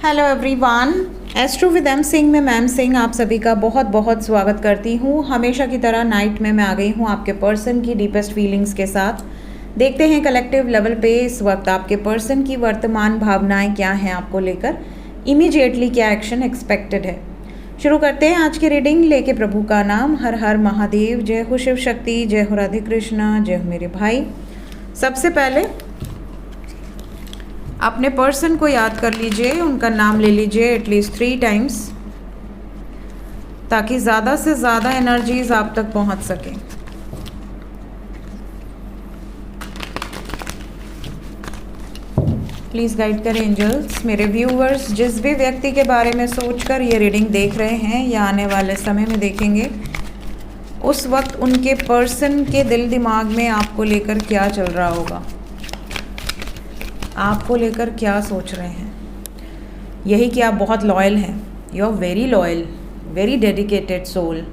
Hello everyone, astro with M Singh में ma'am Singh आप सभी का बहुत बहुत स्वागत करती हूँ। हमेशा की तरह नाइट में मैं आ गई हूँ आपके पर्सन की डीपेस्ट फीलिंग्स के साथ। देखते हैं कलेक्टिव लेवल पे इस वक्त आपके पर्सन की वर्तमान भावनाएं क्या हैं, आपको लेकर इमीडिएटली क्या एक्शन एक्सपेक्टेड है। शुरू करते हैं आज की रीडिंग लेके प्रभु का नाम। हर हर महादेव, जय हो शिव शक्ति, जय हो राधे कृष्णा, जय हो मेरे भाई। सबसे पहले अपने पर्सन को याद कर लीजिए, उनका नाम ले लीजिए एटलीस्ट 3 टाइम्स, ताकि ज़्यादा से ज़्यादा एनर्जीज आप तक पहुंच सकें। प्लीज़ गाइड करें एंजल्स। मेरे व्यूअर्स जिस भी व्यक्ति के बारे में सोचकर ये रीडिंग देख रहे हैं या आने वाले समय में देखेंगे, उस वक्त उनके पर्सन के दिल दिमाग में आपको लेकर क्या चल रहा होगा, आपको लेकर क्या सोच रहे हैं। यही कि आप बहुत लॉयल हैं, you are very loyal, very dedicated soul.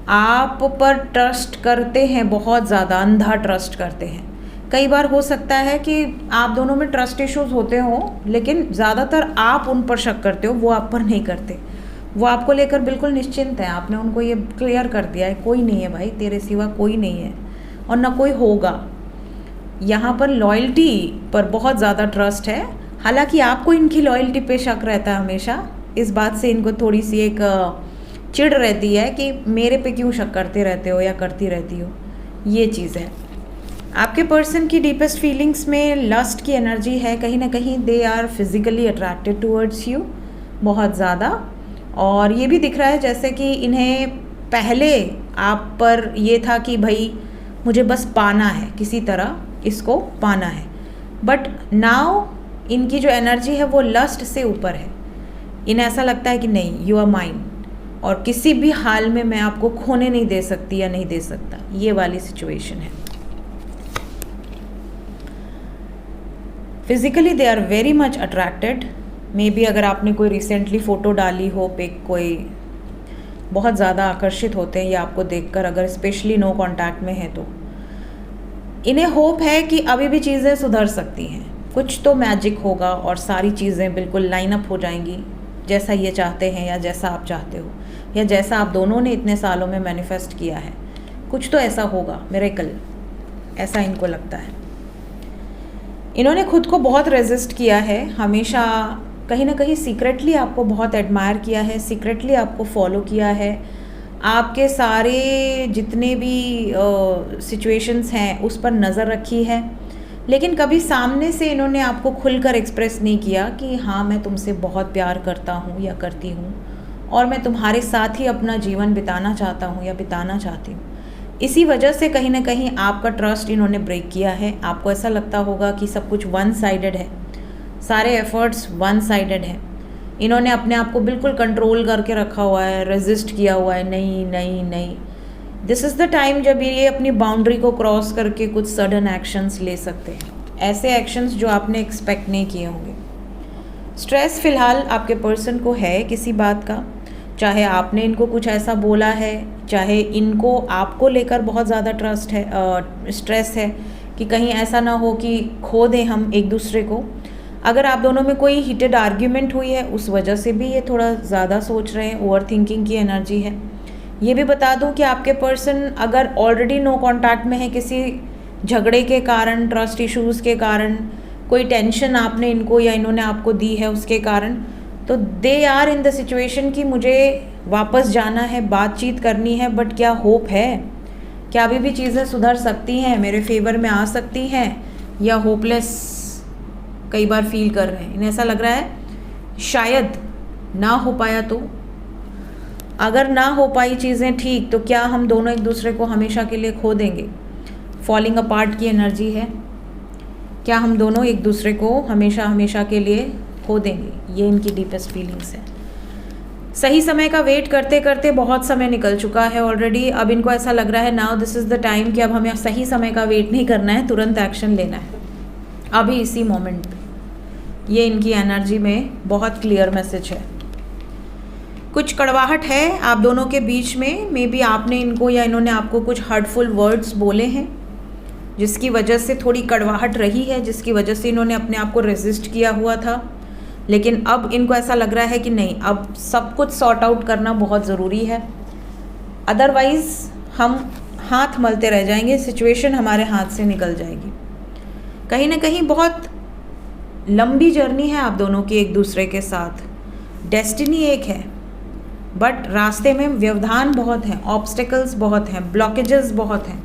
आप पर ट्रस्ट करते हैं, बहुत ज़्यादा अंधा ट्रस्ट करते हैं। कई बार हो सकता है कि आप दोनों में ट्रस्ट इश्यूज होते हों, लेकिन ज़्यादातर आप उन पर शक करते हो, वो आप पर नहीं करते। वो आपको लेकर बिल्कुल निश्चिंत है। आपने उनको ये क्लियर कर दिया है, कोई नहीं है भाई, तेरे सिवा कोई नहीं है और ना कोई होगा। यहाँ पर लॉयल्टी पर बहुत ज़्यादा ट्रस्ट है। हालांकि आपको इनकी लॉयल्टी पे शक रहता है हमेशा। इस बात से इनको थोड़ी सी एक चिढ़ रहती है कि मेरे पे क्यों शक करते रहते हो या करती रहती हो। ये चीज़ है। आपके पर्सन की डीपेस्ट फीलिंग्स में लस्ट की एनर्जी है। कहीं ना कहीं they are physically attracted towards you बहुत ज़्यादा। और ये भी दिख रहा है जैसे कि इन्हें पहले आप पर ये था कि भाई मुझे बस पाना है, किसी तरह इसको पाना है। बट नाउ इनकी जो एनर्जी है वो लस्ट से ऊपर है। इन्हें ऐसा लगता है कि नहीं, यू आर माइन और किसी भी हाल में मैं आपको खोने नहीं दे सकती या नहीं दे सकता। ये वाली सिचुएशन है। Physically they are very much attracted. Maybe अगर आपने कोई रिसेंटली फ़ोटो डाली हो, पिक, कोई बहुत ज़्यादा आकर्षित होते हैं या आपको देखकर, अगर स्पेशली नो कांटेक्ट में है तो इन्हें होप है कि अभी भी चीज़ें सुधर सकती हैं। कुछ तो मैजिक होगा और सारी चीज़ें बिल्कुल लाइन अप हो जाएंगी जैसा ये चाहते हैं या जैसा आप चाहते हो या जैसा आप दोनों ने इतने सालों में मैनिफेस्ट किया है। कुछ तो ऐसा होगा, मिरेकल, ऐसा इनको लगता है। इन्होंने खुद को बहुत रेजिस्ट किया है हमेशा। कहीं ना कहीं सीक्रेटली आपको बहुत एडमायर किया है, सीक्रेटली आपको फॉलो किया है। आपके सारे जितने भी सिचुएशंस हैं उस पर नज़र रखी है, लेकिन कभी सामने से इन्होंने आपको खुलकर एक्सप्रेस नहीं किया कि हाँ मैं तुमसे बहुत प्यार करता हूँ या करती हूँ और मैं तुम्हारे साथ ही अपना जीवन बिताना चाहता हूँ या बिताना चाहती हूँ। इसी वजह से कहीं ना कहीं आपका ट्रस्ट इन्होंने ब्रेक किया है। आपको ऐसा लगता होगा कि सब कुछ वन साइडेड है, सारे एफर्ट्स वन साइडेड हैं। इन्होंने अपने आप को बिल्कुल कंट्रोल करके रखा हुआ है, रेजिस्ट किया हुआ है, नहीं नहीं नहीं। दिस इज़ द टाइम जब ये अपनी बाउंड्री को क्रॉस करके कुछ सडन एक्शंस ले सकते हैं, ऐसे एक्शंस जो आपने एक्सपेक्ट नहीं किए होंगे। स्ट्रेस फ़िलहाल आपके पर्सन को है किसी बात का, चाहे आपने इनको कुछ ऐसा बोला है, चाहे इनको आपको लेकर बहुत ज़्यादा स्ट्रेस है कि कहीं ऐसा ना हो कि खो दें हम एक दूसरे को। अगर आप दोनों में कोई हीटेड आर्ग्यूमेंट हुई है उस वजह से भी ये थोड़ा ज़्यादा सोच रहे हैं, ओवर थिंकिंग की एनर्जी है। ये भी बता दूं कि आपके पर्सन अगर ऑलरेडी नो कांटेक्ट में है किसी झगड़े के कारण, ट्रस्ट इश्यूज़ के कारण, कोई टेंशन आपने इनको या इन्होंने आपको दी है उसके कारण, तो they are in the situation कि मुझे वापस जाना है, बातचीत करनी है। बट क्या होप है, क्या अभी भी चीज़ें सुधर सकती हैं, मेरे फेवर में आ सकती हैं, या होपलेस कई बार फील कर रहे हैं। इन्हें ऐसा लग रहा है शायद ना हो पाया तो, अगर ना हो पाई चीज़ें ठीक, तो क्या हम दोनों एक दूसरे को हमेशा के लिए खो देंगे। फॉलिंग अपार्ट की एनर्जी है। क्या हम दोनों एक दूसरे को हमेशा हमेशा के लिए खो देंगे, ये इनकी डीपेस्ट फीलिंग्स है। सही समय का वेट करते करते बहुत समय निकल चुका है ऑलरेडी। अब इनको ऐसा लग रहा है now this is the time कि अब हमें सही समय का वेट नहीं करना है, तुरंत एक्शन लेना है अभी इसी मोमेंट पे। ये इनकी एनर्जी में बहुत क्लियर मैसेज है। कुछ कड़वाहट है आप दोनों के बीच में। मे बी आपने इनको या इन्होंने आपको कुछ हर्टफुल वर्ड्स बोले हैं जिसकी वजह से थोड़ी कड़वाहट रही है, जिसकी वजह से इन्होंने अपने आप को रेजिस्ट किया हुआ था। लेकिन अब इनको ऐसा लग रहा है कि नहीं, अब सब कुछ सॉर्ट आउट करना बहुत ज़रूरी है, अदरवाइज़ हम हाथ मलते रह जाएंगे, सिचुएशन हमारे हाथ से निकल जाएगी। कहीं ना कहीं बहुत लंबी जर्नी है आप दोनों की एक दूसरे के साथ, डेस्टिनी एक है, बट रास्ते में व्यवधान बहुत हैं, ऑब्स्टिकल्स बहुत हैं, ब्लॉकेजेस बहुत हैं।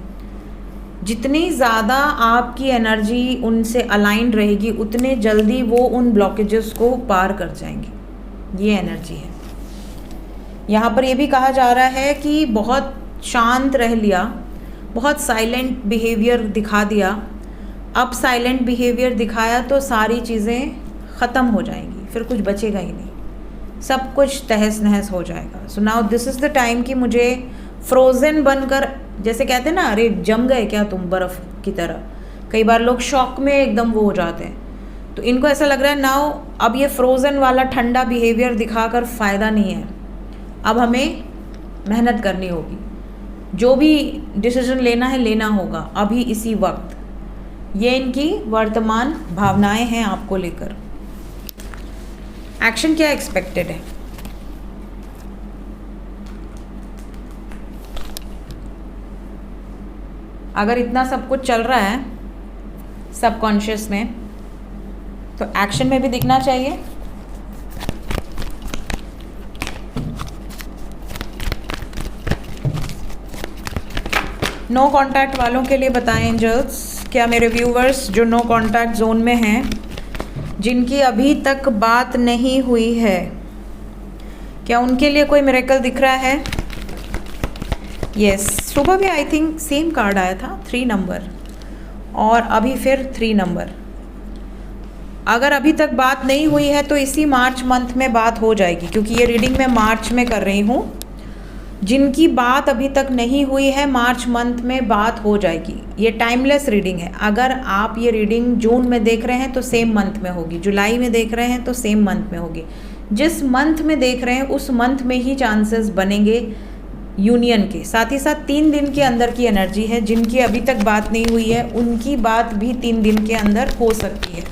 जितनी ज़्यादा आपकी एनर्जी उनसे अलाइंड रहेगी उतने जल्दी वो उन ब्लॉकेजेस को पार कर जाएंगे। ये एनर्जी है। यहाँ पर ये भी कहा जा रहा है कि बहुत शांत रह लिया, बहुत साइलेंट बिहेवियर दिखा दिया, अब साइलेंट बिहेवियर दिखाया तो सारी चीज़ें ख़त्म हो जाएंगी, फिर कुछ बचेगा ही नहीं, सब कुछ तहस नहस हो जाएगा। So now this is the time कि मुझे फ्रोज़न बनकर, जैसे कहते हैं ना, अरे जम गए क्या तुम बर्फ़ की तरह, कई बार लोग शॉक में एकदम वो हो जाते हैं, तो इनको ऐसा लग रहा है नाउ अब ये फ्रोज़न वाला ठंडा बिहेवियर दिखाकर फ़ायदा नहीं है, अब हमें मेहनत करनी होगी, जो भी डिसीजन लेना है लेना होगा अभी इसी वक्त। ये इनकी वर्तमान भावनाएं हैं आपको लेकर। एक्शन क्या एक्सपेक्टेड है? अगर इतना सब कुछ चल रहा है सबकॉन्शियस में, तो एक्शन में भी दिखना चाहिए। नो कांटेक्ट वालों के लिए बताएं एंजल्स, क्या मेरे व्यूवर्स जो नो कांटेक्ट जोन में हैं, जिनकी अभी तक बात नहीं हुई है, क्या उनके लिए कोई मिरेकल दिख रहा है? यस, सुबह भी आई थिंक सेम कार्ड आया था, 3 नंबर, और अभी फिर 3 नंबर। अगर अभी तक बात नहीं हुई है तो इसी मार्च मंथ में बात हो जाएगी, क्योंकि ये रीडिंग मैं मार्च में कर रही हूँ। जिनकी बात अभी तक नहीं हुई है मार्च मंथ में बात हो जाएगी। ये टाइमलेस रीडिंग है। अगर आप ये रीडिंग जून में देख रहे हैं तो सेम मंथ में होगी, जुलाई में देख रहे हैं तो सेम मंथ में होगी, जिस मंथ में देख रहे हैं उस मंथ में ही चांसेस बनेंगे यूनियन के। साथ ही साथ 3 दिन के अंदर की एनर्जी है। जिनकी अभी तक बात नहीं हुई है उनकी बात भी 3 दिन के अंदर हो सकती है।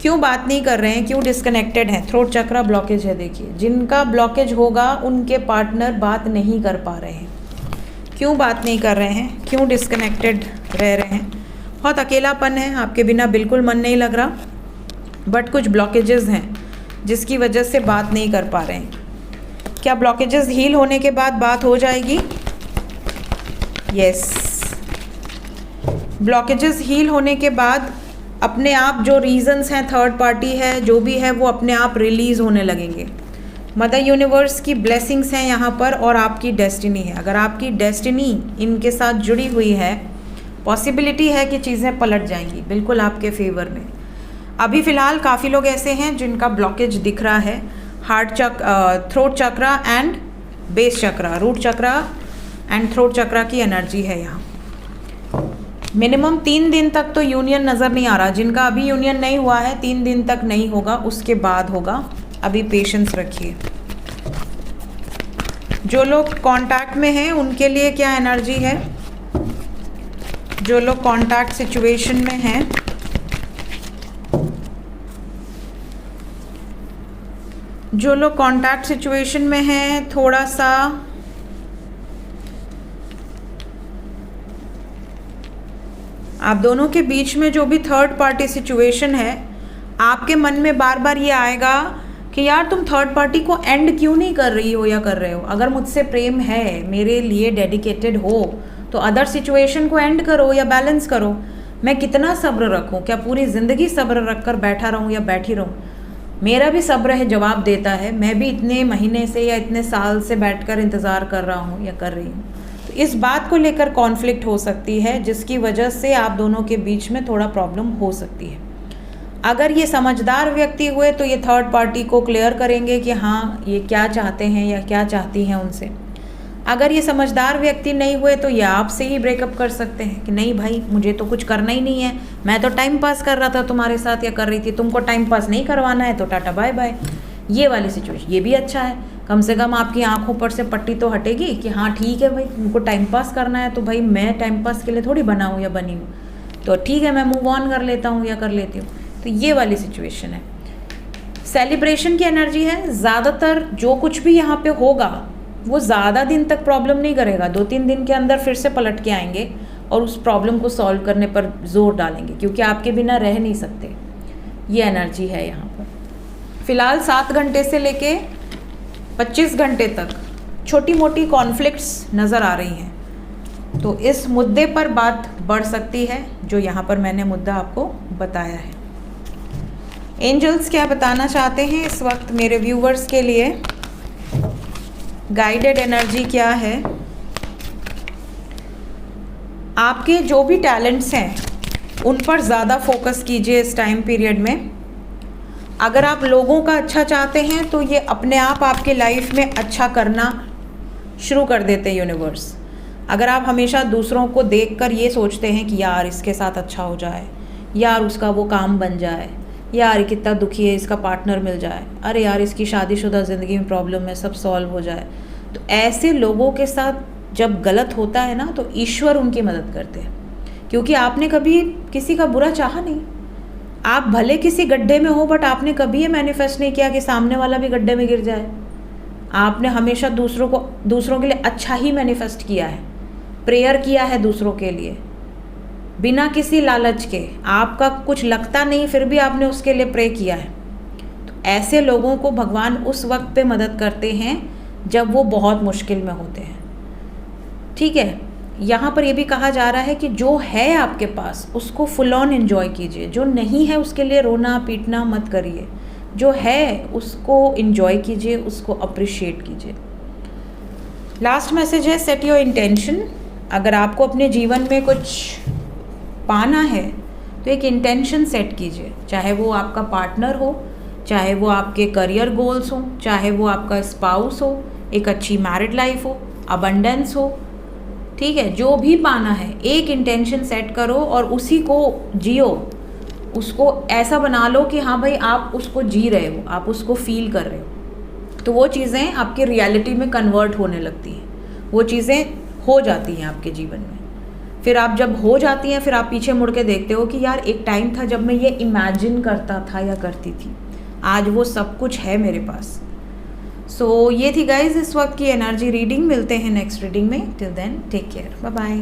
क्यों बात नहीं कर रहे हैं, क्यों डिस्कनेक्टेड हैं? थ्रोट चक्रा ब्लॉकेज है। देखिए, जिनका ब्लॉकेज होगा उनके पार्टनर बात नहीं कर पा रहे हैं। क्यों बात नहीं कर रहे हैं, क्यों डिस्कनेक्टेड रह रहे हैं? बहुत अकेलापन है, आपके बिना बिल्कुल मन नहीं लग रहा, बट कुछ ब्लॉकेजेस हैं जिसकी वजह से बात नहीं कर पा रहे हैं। क्या ब्लॉकेजेस हील होने के बाद बात हो जाएगी? यस, ब्लॉकेजेस हील होने के बाद अपने आप जो रीजंस हैं, थर्ड पार्टी है, जो भी है, वो अपने आप रिलीज़ होने लगेंगे। मदर यूनिवर्स की ब्लेसिंग्स हैं यहाँ पर, और आपकी डेस्टिनी है। अगर आपकी डेस्टिनी इनके साथ जुड़ी हुई है, पॉसिबिलिटी है कि चीज़ें पलट जाएंगी बिल्कुल आपके फेवर में। अभी फ़िलहाल काफ़ी लोग ऐसे हैं जिनका ब्लॉकेज दिख रहा है। Throat chakra and base chakra, root chakra and throat chakra की एनर्जी है यहाँ। मिनिमम 3 दिन तक तो यूनियन नज़र नहीं आ रहा। जिनका अभी यूनियन नहीं हुआ है 3 दिन तक नहीं होगा, उसके बाद होगा। अभी पेशेंस रखिए। जो लोग कांटेक्ट में हैं उनके लिए क्या एनर्जी है? जो लोग कांटेक्ट सिचुएशन में हैं, जो लोग कांटेक्ट सिचुएशन में हैं, थोड़ा सा आप दोनों के बीच में जो भी थर्ड पार्टी सिचुएशन है, आपके मन में बार बार ये आएगा कि यार तुम थर्ड पार्टी को एंड क्यों नहीं कर रही हो या कर रहे हो। अगर मुझसे प्रेम है, मेरे लिए डेडिकेटेड हो, तो अदर सिचुएशन को एंड करो या बैलेंस करो। मैं कितना सब्र रखूं? क्या पूरी ज़िंदगी सब्र रख कर बैठा रहूं या बैठी रहूं? मेरा भी सब्र है, जवाब देता है। मैं भी इतने महीने से या इतने साल से बैठकर इंतज़ार कर रहा हूँ या कर रही हूँ। तो इस बात को लेकर कॉन्फ्लिक्ट हो सकती है, जिसकी वजह से आप दोनों के बीच में थोड़ा प्रॉब्लम हो सकती है। अगर ये समझदार व्यक्ति हुए तो ये थर्ड पार्टी को क्लियर करेंगे कि हाँ ये क्या चाहते हैं या क्या चाहती हैं उनसे। अगर ये समझदार व्यक्ति नहीं हुए तो ये आपसे ही ब्रेकअप कर सकते हैं कि नहीं भाई, मुझे तो कुछ करना ही नहीं है, मैं तो टाइम पास कर रहा था तुम्हारे साथ या कर रही थी, तुमको टाइम पास नहीं करवाना है तो टाटा बाय बाय। ये वाली सिचुएशन, ये भी अच्छा है। कम से कम आपकी आंखों पर से पट्टी तो हटेगी कि हाँ ठीक है भाई, तुमको टाइम पास करना है तो भाई मैं टाइम पास के लिए थोड़ी बना हूँ या बनी हूँ, तो ठीक है मैं मूव ऑन कर लेता हूँ या कर लेती हूँ। तो ये वाली सिचुएशन है। सेलिब्रेशन की एनर्जी है। ज़्यादातर जो कुछ भी यहाँ पे होगा वो ज़्यादा दिन तक प्रॉब्लम नहीं करेगा, 2-3 दिन के अंदर फिर से पलट के आएंगे और उस प्रॉब्लम को सॉल्व करने पर जोर डालेंगे, क्योंकि आपके बिना रह नहीं सकते। ये एनर्जी है यहाँ पर। फ़िलहाल 7 घंटे से लेके 25 घंटे तक छोटी मोटी कॉन्फ्लिक्ट्स नज़र आ रही हैं, तो इस मुद्दे पर बात बढ़ सकती है, जो यहाँ पर मैंने मुद्दा आपको बताया है। एंजल्स क्या बताना चाहते हैं इस वक्त मेरे व्यूवर्स के लिए? गाइडेड एनर्जी क्या है? आपके जो भी टैलेंट्स हैं उन पर ज़्यादा फोकस कीजिए इस टाइम पीरियड में। अगर आप लोगों का अच्छा चाहते हैं तो ये अपने आप आपके लाइफ में अच्छा करना शुरू कर देते हैं यूनिवर्स। अगर आप हमेशा दूसरों को देखकर ये सोचते हैं कि यार इसके साथ अच्छा हो जाए, यार उसका वो काम बन जाए, यार कितना दुखी है इसका पार्टनर मिल जाए, अरे यार इसकी शादीशुदा ज़िंदगी में प्रॉब्लम है सब सॉल्व हो जाए, तो ऐसे लोगों के साथ जब गलत होता है ना तो ईश्वर उनकी मदद करते हैं, क्योंकि आपने कभी किसी का बुरा चाहा नहीं। आप भले किसी गड्ढे में हो बट आपने कभी ये मैनिफेस्ट नहीं किया कि सामने वाला भी गड्ढे में गिर जाए। आपने हमेशा दूसरों के लिए अच्छा ही मैनिफेस्ट किया है, प्रेयर किया है दूसरों के लिए बिना किसी लालच के। आपका कुछ लगता नहीं फिर भी आपने उसके लिए प्रे किया है। तो ऐसे लोगों को भगवान उस वक्त पे मदद करते हैं जब वो बहुत मुश्किल में होते हैं। ठीक है, यहाँ पर ये भी कहा जा रहा है कि जो है आपके पास उसको फुल ऑन एंजॉय कीजिए, जो नहीं है उसके लिए रोना पीटना मत करिए, जो है उसको एंजॉय कीजिए, उसको अप्रिशिएट कीजिए। लास्ट मैसेज है सेट योर इंटेंशन। अगर आपको अपने जीवन में कुछ पाना है तो एक इंटेंशन सेट कीजिए, चाहे वो आपका पार्टनर हो, चाहे वो आपके करियर गोल्स हो, चाहे वो आपका स्पाउस हो, एक अच्छी मैरिड लाइफ हो, अबंडेंस हो। ठीक है, जो भी पाना है एक इंटेंशन सेट करो और उसी को जियो, उसको ऐसा बना लो कि हाँ भाई आप उसको जी रहे हो, आप उसको फील कर रहे हो, तो वो चीज़ें आपकी रियलिटी में कन्वर्ट होने लगती हैं, वो चीज़ें हो जाती हैं आपके जीवन में। फिर आप जब हो जाती हैं फिर आप पीछे मुड़ के देखते हो कि यार एक टाइम था जब मैं ये इमेजिन करता था या करती थी, आज वो सब कुछ है मेरे पास। सो ये थी गाइज इस वक्त की एनर्जी रीडिंग। मिलते हैं नेक्स्ट रीडिंग में। Till then take care, bye bye.